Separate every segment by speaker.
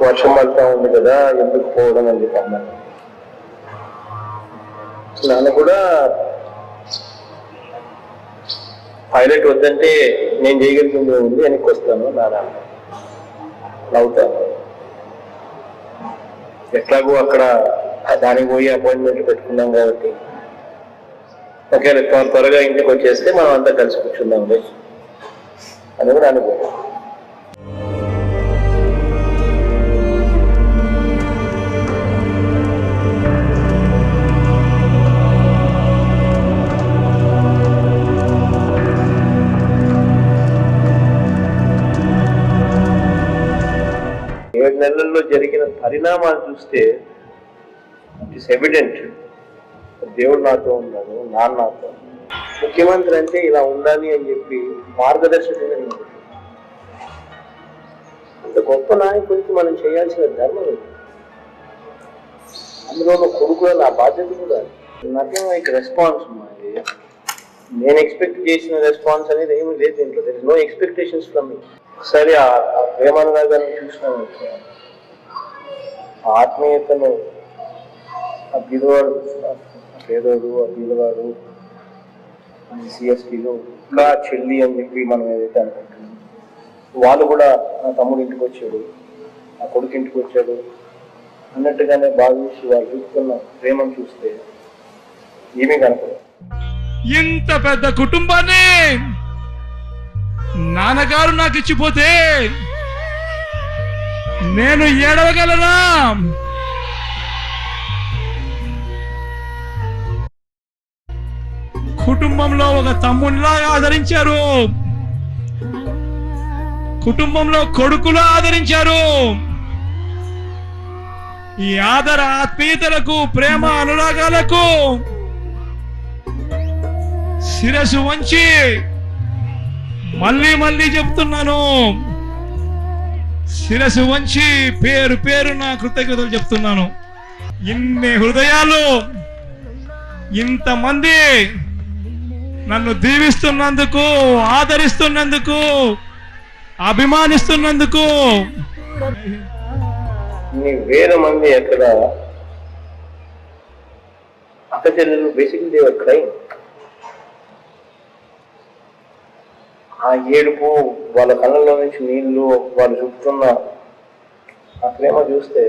Speaker 1: వర్షం పడతా ఉంది కదా ఎందుకు పోవడం అని చెప్పి అన్నాను. నాన్న కూడా పైలట్ వద్దంటే నేను చేయగలిగింది ఉంది వెనక్కి వస్తాను నాన్న నవ్వుతాను. ఎట్లాగో అక్కడ దానికి పోయి అపాయింట్మెంట్ పెట్టుకున్నాం కాబట్టి ఒకవేళ త్వరగా ఇంటికి వచ్చేస్తే మనం అంతా కలిసి కూర్చుందాం అని కూడా అనుకోండి. 7 నెలల్లో జరిగిన పరిణామాలు చూస్తే ఇట్స్ ఎవిడెంట్ దేవుడు నాతో ఉన్నాడు, నాన్న నాతో. ముఖ్యమంత్రి అంటే ఇలా ఉండాలి అని చెప్పి మార్గదర్శకంగా అంత గొప్ప నాయకుడికి మనం చేయాల్సిన ధర్మం ఉంది. అందులో కొడుకులో నా బాధ్యత కూడా నథింగ్ లైక్ రెస్పాన్స్. మాది నేను ఎక్స్పెక్ట్ చేసిన రెస్పాన్స్ అనేది ఏమీ లేదు దీంట్లో. There is no expectations from me. ఒకసారి ఆ ప్రేమానురాగాన్ని చూసినాను, ఆ ఆత్మీయతను, ఆ బీదవాడు పేదోడు, ఆ బీదవాడు, సిఎస్టీలు ఇంకా చెల్లి అని చెప్పి మనం ఏదైతే అనుకుంటున్నాం, వాళ్ళు కూడా నా తమ్ముడు ఇంటికి వచ్చాడు, నా కొడుకు ఇంటికి వచ్చాడు అన్నట్టుగానే భావించి వాళ్ళు చూస్తున్న ప్రేమను చూస్తే ఏమీ కనపడదు.
Speaker 2: ఇంత పెద్ద కుటుంబాన్ని నాన్నగారు నాకు ఇచ్చిపోతే నేను ఏడవగలనా? కుటుంబంలో ఒక తమ్ముడిలాగా ఆదరించారు, కుటుంబంలో కొడుకులా ఆదరించారు. ఈ ఆదర ఆత్మీయతలకు, ప్రేమ అనురాగాలకు శిరసు వంచి మళ్ళీ మళ్ళీ చెప్తున్నాను, శిరసు వంచి పేరు పేరు నా కృతజ్ఞతలు చెప్తున్నాను. ఇన్ని హృదయాలు, ఇంతమంది నన్ను దీవిస్తున్నందుకు, ఆదరిస్తున్నందుకు, అభిమానిస్తున్నందుకు.
Speaker 1: వేల మంది అక్కడ అక్క చెల్లెలు బేసిక్లీ దే వర్ క్రైమ్. ఆ ఏడుపు, వాళ్ళ కళ్ళల్లో నుంచి నీళ్లు, వాళ్ళు చూపుతున్న ఆ ప్రేమ చూస్తే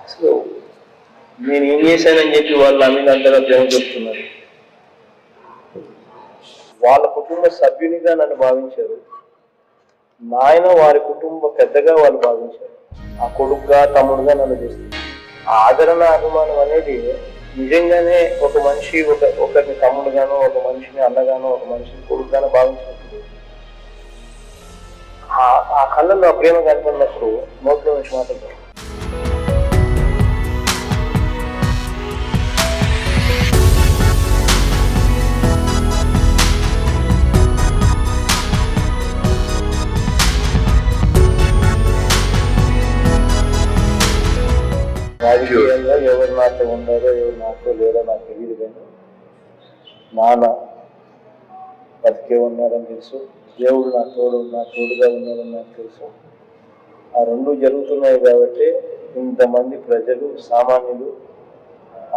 Speaker 1: అసలు నేను ఏం చేశానని చెప్పి వాళ్ళు నా మీద అంతగా ప్రేమ చూపుతున్నారు. వాళ్ళ కుటుంబ సభ్యునిగా నన్ను భావించారు, నాయన వారి కుటుంబ పెద్దగా వాళ్ళు భావించారు, ఆ కొడుకుగా తమ్ముడుగా నన్ను చూస్తారు. ఆ ఆదరణ, అభిమానం అనేది నిజంగానే ఒక మనిషి ఒకరిని తమ్ముడుగానో, ఒక మనిషిని అన్నగానో, ఒక మనిషిని కొడుకుగానో భావించినప్పుడు, ఆ కళ్ళల్లో ఆ ప్రేమ కనపడినప్పుడు నోట్లో నుంచి మాట్లాడతారు. రాజకీయంగా ఎవరు నాతో ఉన్నారో ఎవరు నాతో లేదో నాకు తెలియదు, కానీ నాన్న బతికే ఉన్నారని తెలుసు, దేవుడు నా తోడుగా ఉన్నారని నాకు తెలుసు. ఆ రెండు జరుగుతున్నాయి కాబట్టి ఇంతమంది ప్రజలు, సామాన్యులు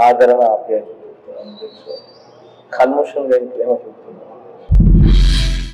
Speaker 1: ఆదరణ, ఆప్యాయత చూపుతున్నారని తెలుసు. కల్మషం లేని ప్రేమ చూపుతున్నారు.